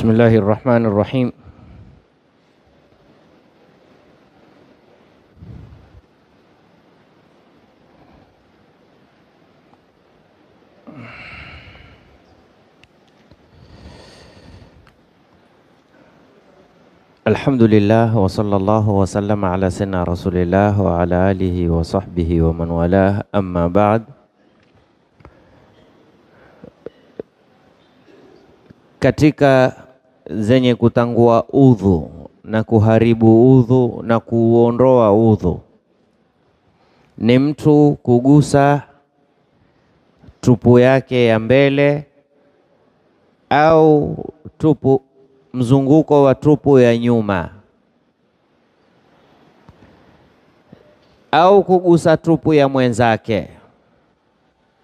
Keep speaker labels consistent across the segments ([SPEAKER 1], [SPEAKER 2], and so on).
[SPEAKER 1] Bismillahirrahmanirrahim. Alhamdulillah wa sallallahu wa sallama ala sayyidina Rasulillah wa ala alihi wa sahbihi wa man walah, amma ba'd. Katika zenye kutangua udhu na kuharibu udhu na kuondoa udhu ni mtu kugusa tupu yake ya mbele au mzunguko wa tupu ya nyuma au kugusa tupu ya mwenzake.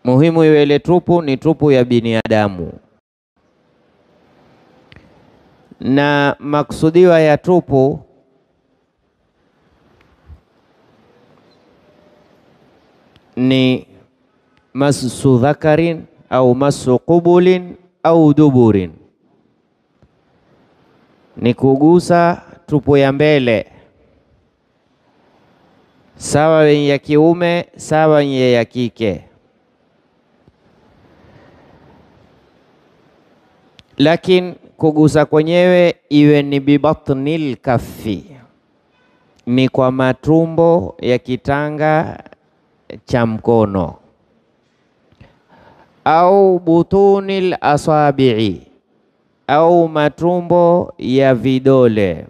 [SPEAKER 1] Muhimu iwe ile tupu ni tupu ya binadamu, na maksudiwa ya tupu ni masu dhakarin au masu qubulin au duburin, ni kugusa tupu ya mbele, sawa ya kiume sawa ya kike. Lakini kugusa kwenyewe iwe ni bibatnil kaffi, ni kwa matumbo ya kitanga cha mkono, au butunil asabi'i, au matumbo ya vidole.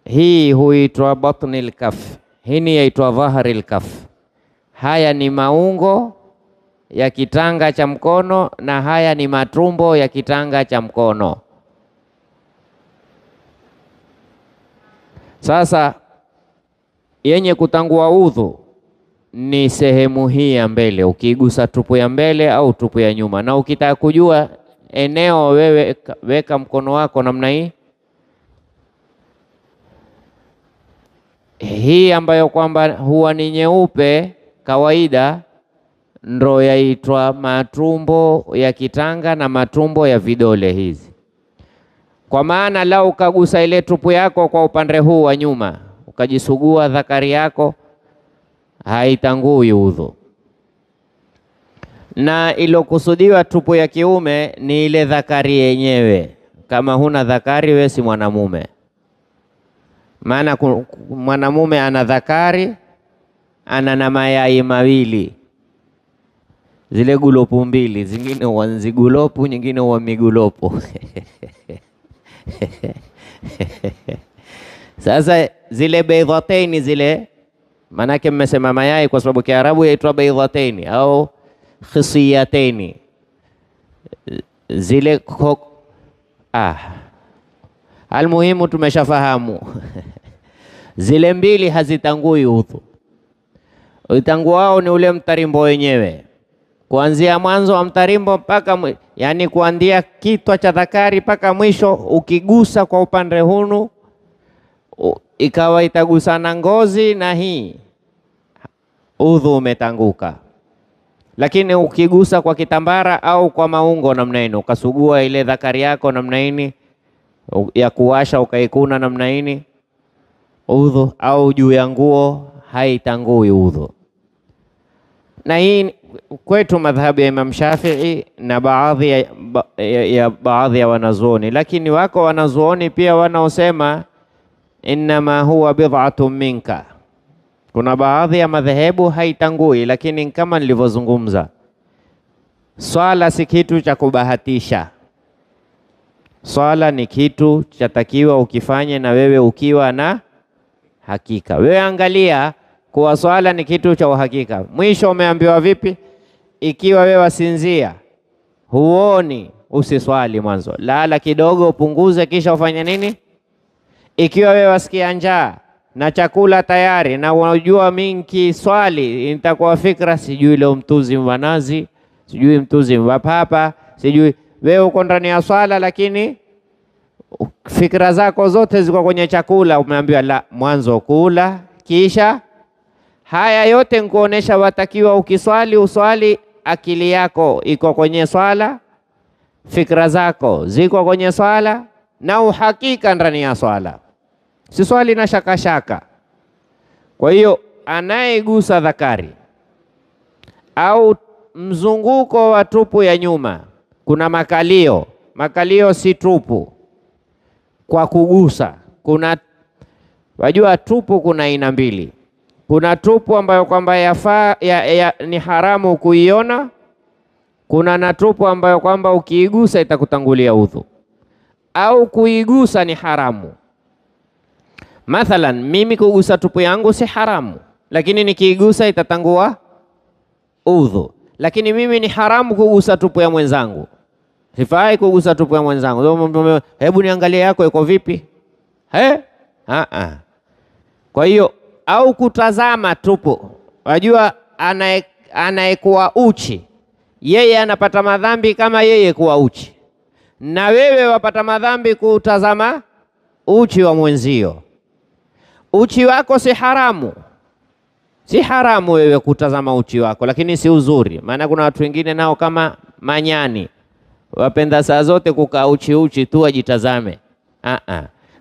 [SPEAKER 1] Hii huitwa batnil kaf, hii yaitwa dhahril kaf. Haya ni maungo ya kitanga cha mkono na haya ni matumbo ya kitanga cha mkono. Sasa yenye kutangua udhu ni sehemu hii ya mbele, ukigusa tupu ya mbele au tupu ya nyuma. Na ukitaka kujua eneo, wewe weka mkono wako namna hii ambayo kwamba huwa ni nyeupe kawaida, ndo yaitwa matumbo ya kitanga na matumbo ya vidole hizi. Kwa maana lau ukagusa ile tupu yako kwa upande huu wa nyuma, ukajisugua dhakari yako, haitangui udhu. Na ilokusudiwa tupu ya kiume ni ile dhakari yenyewe. Kama huna dhakari, we si mwanamume. Maana mwanamume ana dhakari, ana na mayai mawili, zile gulopu mbili, zingine huwa nzigulopu, nyingine huwa migulopu. Sasa zile baydhataini zile, manake mmesema mayai kwa sababu Kiarabu yaitwa baydhataini au khisiyataini. Zile almuhimu tumeshafahamu. Zile mbili hazitangui udhu. Utanguao ni ule mtarimbo wenyewe, kuanzia mwanzo wa mtarimbo mpaka yani kuanzia kitwa cha dhakari mpaka mwisho. Ukigusa kwa upande hunu ikawa itagusana ngozi na hii, udhu umetanguka. Lakini ukigusa kwa kitambara au kwa maungo namna hii, ukasugua ile dhakari yako namna hii ya kuwasha, ukaikuna namna hii, udhu, au juu ya nguo, haitangui udhu. Na hii kwetu madhhabu ya Imam Shafi'i na baadhi ya wanazuoni. Lakini wako wanazuoni pia wanaosema innama huwa bid'atun minka. Kuna baadhi ya madhehebu haitangui, lakini kama nilivyozungumza, swala si kitu cha kubahatisha. Swala ni kitu chatakiwa ukifanye na wewe ukiwa na hakika. Wewe angalia kuwa swala ni kitu cha uhakika. Mwisho umeambiwa vipi? Ikiwa wewe wasinzia, huoni, usiswali mwanzo. Lala kidogo, upunguze, kisha ufanye nini? Ikiwa wewe wasikia njaa na chakula tayari na unajua mingi swali, itakuwa fikra sijui leo mtuzi wa nazi, sijui mtuzi wa papa, sijui. Wewe uko ndani ya swala, lakini fikra zako zote ziko kwenye chakula. Umeambiwa la, mwanzo kula kisha. Haya yote nikuonesha watakiwa ukiswali uswali akili yako iko kwenye swala, fikra zako ziko kwenye swala na uhakika ndani ya swala, si swali na shaka shaka. Kwa hiyo anayegusa dhakari au mzunguko wa tupu ya nyuma, kuna makalio, makalio si tupu kwa kugusa. Kuna wajua tupu kuna aina mbili. Kuna tupu ambayo kwamba ni haramu kuiona, kuna na tupu ambayo kwamba ukiigusa itakutangulia udhu au kuigusa ni haramu. Mathalan, mimi kugusa tupu yangu si haramu, lakini nikiigusa itatangua udhu. Lakini mimi ni haramu kugusa tupu ya mwenzangu, sifai kugusa tupu ya mwenzangu. Hebu niangalie yako iko vipi? Kwa hiyo au kutazama tupu. Wajua anayekuwa uchi yeye anapata madhambi kama yeye kuwa uchi, na wewe wapata madhambi kutazama uchi wa mwenzio. Uchi wako si haramu, si haramu wewe kutazama uchi wako, lakini si uzuri. Maana kuna watu wengine nao kama manyani wapenda saa zote kukaa uchi tu ajitazame.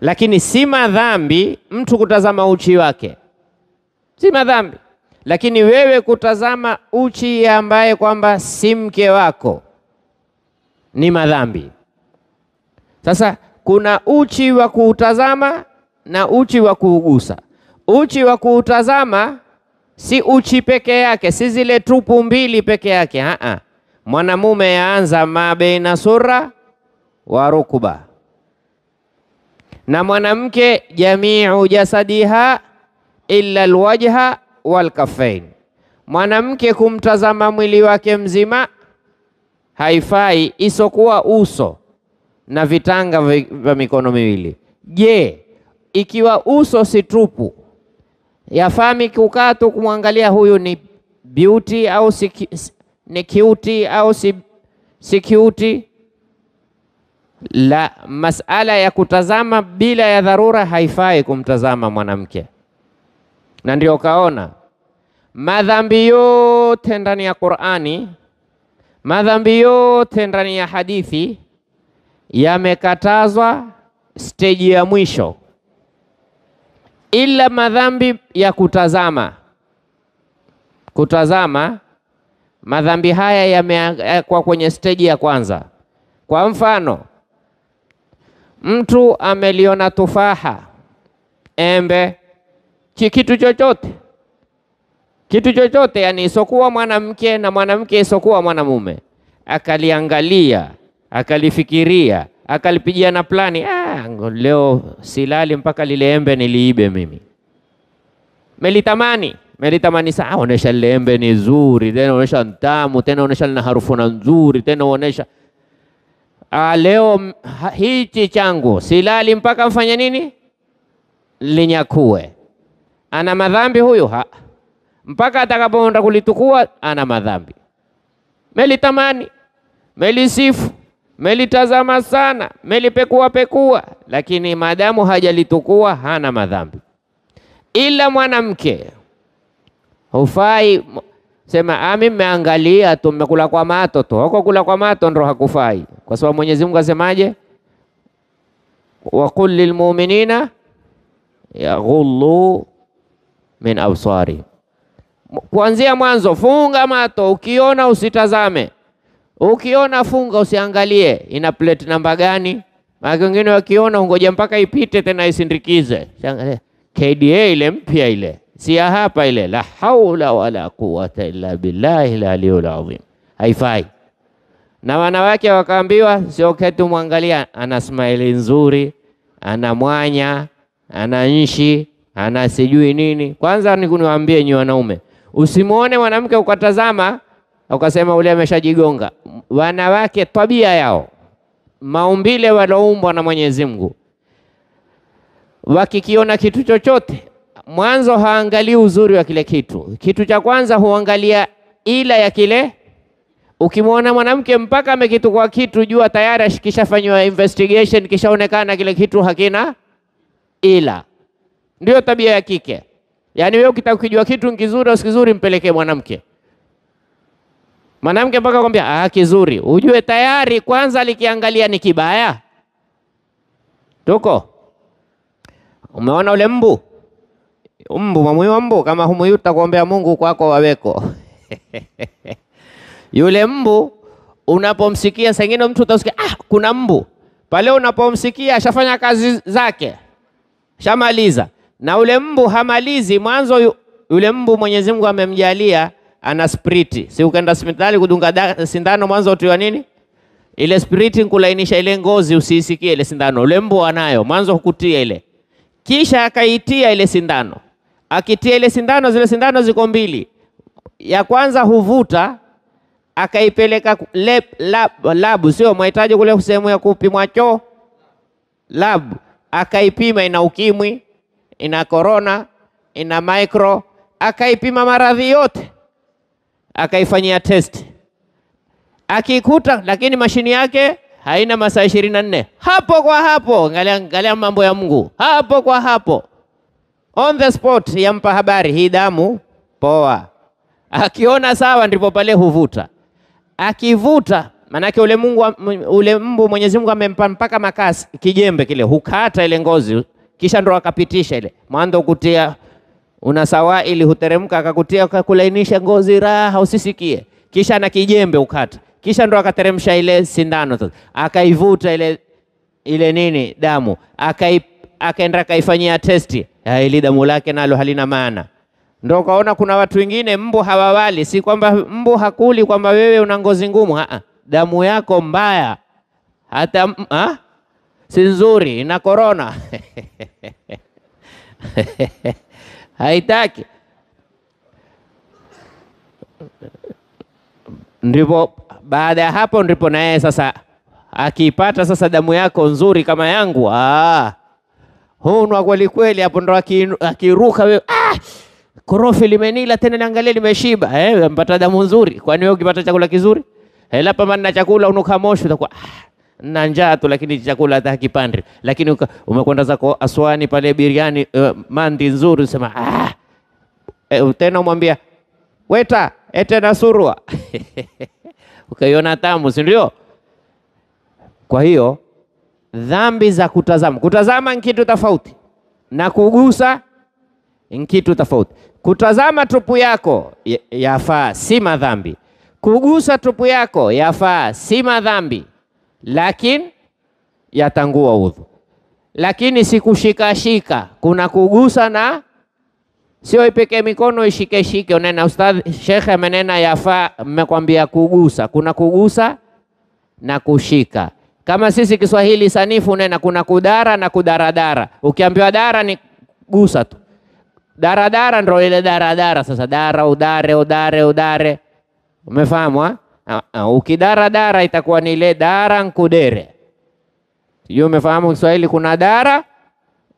[SPEAKER 1] Lakini si madhambi mtu kutazama uchi wake, si madhambi. Lakini wewe kutazama uchi ambaye kwamba si mke wako ni madhambi. Sasa kuna uchi wa kuutazama na uchi wa kuugusa. Uchi wa kuutazama si uchi peke yake, si zile tupu mbili peke yake. Mwanamume yaanza ma baina surra wa rukba, na mwanamke jamiu jasadiha illa alwajha walkafain. Mwanamke kumtazama mwili wake mzima haifai isokuwa uso na vitanga vya mikono miwili. Je, ikiwa uso si tupu, yafami kukaa tu kumwangalia huyu ni beauty au ni cute au si cute? La, masala ya kutazama bila ya dharura haifai kumtazama mwanamke. Na ndio kaona madhambi yote ndani ya Qur'ani, madhambi yote ndani ya hadithi yamekatazwa stage ya mwisho, ila madhambi ya kutazama. Kutazama madhambi haya yamekuwa kwenye stage ya kwanza. Kwa mfano, mtu ameliona tufaha, embe, kitu chochote, yani isokuwa mwanamke na mwanamke isokuwa mwanamume, akaliangalia, akalifikiria, akalipigia na plani, leo silali mpaka lile embe niliibe mimi. Melitamani saa, onesha lile embe ni zuri, tena onesha ntamu, tena onesha lina harufu nzuri, tena onesha leo hichi changu silali mpaka mfanya nini? Linyakue. Ana madhambi huyu? Mpaka atakapoenda kulitukua ana madhambi. Melitamani, melisifu, melitazama sana, melipekua, lakini maadamu hajalitukua hana madhambi. Ila mwanamke hufai sema mimi meangalia tu, mmekula kwa mato tu. Huko kula kwa mato ndo hakufai, kwa sababu Mwenyezi Mungu asemaje? Wa qul lil mu'minina yaghullu min absari. Kuanzia mwanzo funga mato, ukiona usitazame, ukiona funga usiangalie ina plate namba gani. Maana wengine wakiona ungoja mpaka ipite tena isindikize. KDA ile mpya ile, si hapa ile. La haula wala quwwata illa billahi al-aliyyil azim. Haifai. Na wanawake wakaambiwa sio ketu mwangalia ana smile nzuri, ana mwanya, ana nchi, ana sijui nini. Kwanza niwaambie nyinyi wanaume, usimuone mwanamke ukatazama ukasema ule ameshajigonga. Wanawake tabia yao, maumbile waloumbwa na Mwenyezi Mungu, wakikiona kitu chochote mwanzo haangalii uzuri wa kile kitu. Kitu cha kwanza huangalia ila ya kile. Ukimwona mwanamke mpaka amekitukua kitu, jua tayari kishafanywa investigation, kishaonekana kile kitu hakina ila. Ndio tabia ya kike. Yaani wewe ukitaka kujua kitu kizuri au kizuri mpelekee mwanamke. Mwanamke mpaka kwambia kizuri, ujue tayari kwanza likiangalia ni kibaya. Tuko umeona ule mbu mwamuyo mbu, kama humuyuta kuombea Mungu kwako waweko yule mbu unapomsikia, sengine mtu utasikia kuna mbu pale, unapomsikia ashafanya kazi zake, shamaliza. Na ule mbu hamalizi mwanzo. Yule mbu Mwenyezi Mungu amemjalia ana spriti, si ukaenda hospitali kudunga sindano mwanzo utiwa nini ile spriti kulainisha ile ngozi usisikie ile sindano. Ule mbu anayo mwanzo hukutia ile, kisha akaitia ile sindano. Akitia ile sindano, zile sindano ziko mbili, ya kwanza huvuta akaipeleka labu, sio mahitaji kule sehemu ya kupimwa choo, labu akaipima, ina ukimwi, ina corona, ina micro, akaipima maradhi yote, akaifanyia test, akikuta, lakini mashini yake haina masaa 24. Hapo kwa hapo, angalia mambo ya Mungu, hapo kwa hapo on the spot yampa habari, hii damu poa. Akiona sawa, ndipo pale huvuta. Akivuta, manake ule mbu Mwenyezi Mungu amempa mpaka makasi, kijembe kile hukata ile ngozi, kisha ndo akapitisha ile mwanzo kutia unasawa, ili huteremka, akakutia kulainisha ngozi raha usisikie, kisha na kijembe ukata, kisha ndo akateremsha ile sindano sasa, akaivuta ile nini damu, akaenda akaifanyia testi, ile damu lake nalo halina maana. Ndio kaona kuna watu wengine mbu hawawali, si kwamba mbu hakuli kwamba wewe una ngozi ngumu, damu yako mbaya, hata si nzuri, ina corona haitaki. Ndipo baada ya hapo ndipo na yeye sasa akipata sasa damu yako nzuri kama yangu, hunwa kweli kweli, hapo ndo akiruka wewe, korofi limenila tena, niangalie limeshiba, mpata damu nzuri. Kwani wewe ukipata chakula kizuri, hela pambana na chakula unuka moshi, utakuwa na njaa tu, lakini chakula hata kipande. Lakini umekwenda zako Aswani pale biriani, mandi nzuri, usema tena umwambia weta ete na surua ukaiona tamu, si ndio? Kwa hiyo dhambi za kutazama ni kitu tofauti na kugusa ni kitu tofauti. Kutazama tupu yako yafaa, si madhambi. Kugusa tupu yako yafaa, si madhambi, lakini yatangua udhu. Lakini si kushikashika, kuna kugusa na sio ipeke mikono ishike. Unena ustadhi shekhe amenena yafaa, mmekwambia kugusa. Kuna kugusa na kushika. Kama sisi Kiswahili sanifu unena kuna kudara na kudaradara. Ukiambiwa dara ni gusa tu, daradara ndio ile daradara. Sasa dara, udare, umefahamu? Ukidaradara itakuwa ni ile dara nkudere. Hiyo umefahamu Kiswahili, kuna dara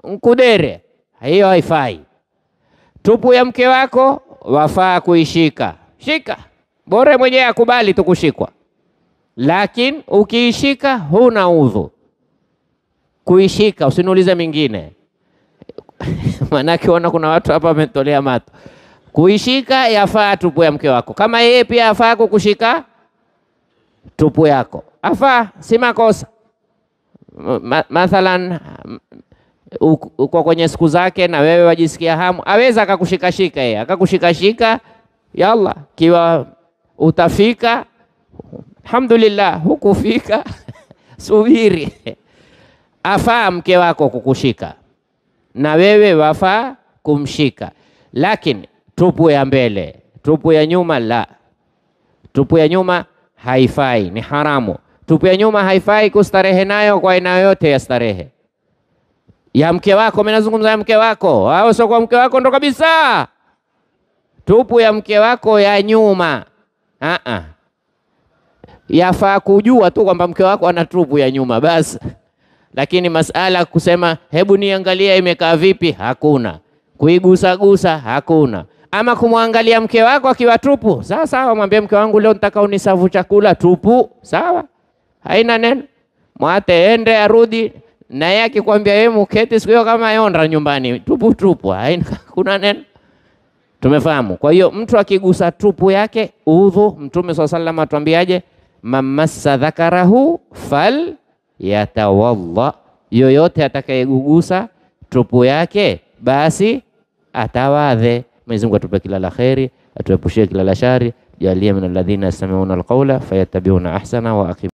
[SPEAKER 1] nkudere, hiyo haifai. Tupu ya mke wako wafaa kuishika, shika, bora mwenyewe akubali tu kushikwa, lakini ukiishika huna udhu kuishika, usiniulize mingine manake ona kuna watu hapa wametolea mato. Kuishika yafaa tupu ya mke wako, kama yeye pia afaa kukushika tupu yako, afaa, si makosa. Mathalan uko kwenye siku zake na wewe wajisikia hamu, aweza akakushikashika yeye, akakushikashika, yalla, kiwa utafika alhamdulillah, hukufika subiri. Afaa mke wako kukushika na wewe wafaa kumshika, lakini tupu ya mbele, tupu ya nyuma la. Tupu ya nyuma haifai, ni haramu. Tupu ya nyuma haifai kustarehe nayo kwa aina yoyote ya starehe. Ya mke wako, mimi nazungumza ya mke wako, au sio? Kwa mke wako ndo kabisa. Tupu ya mke wako ya nyuma, yafaa kujua tu kwamba mke wako ana tupu ya nyuma basi. Lakini masala kusema hebu niangalia imekaa vipi, hakuna. Kuigusa hakuna. Ama kumwangalia mke wako akiwa tupu, sawa, mwambie mke wangu leo nataka unisavu chakula tupu, sawa, haina neno. Mwate ende arudi, na yeye akikwambia yeye mketi siku hiyo kama yonda nyumbani tupu, haina kuna neno. Tumefahamu. Kwa hiyo mtu akigusa tupu yake udhu, Mtume SAW atuambiaje? Mamassa dhakarahu fal yatawalla, yoyote atakayegusa tupu yake basi atawadhe. Mwenyezi Mungu atupe kila la kheri, atuepushie kila la shari, jalie min alladhina yastami'una alqawla fayattabi'una ahsana wa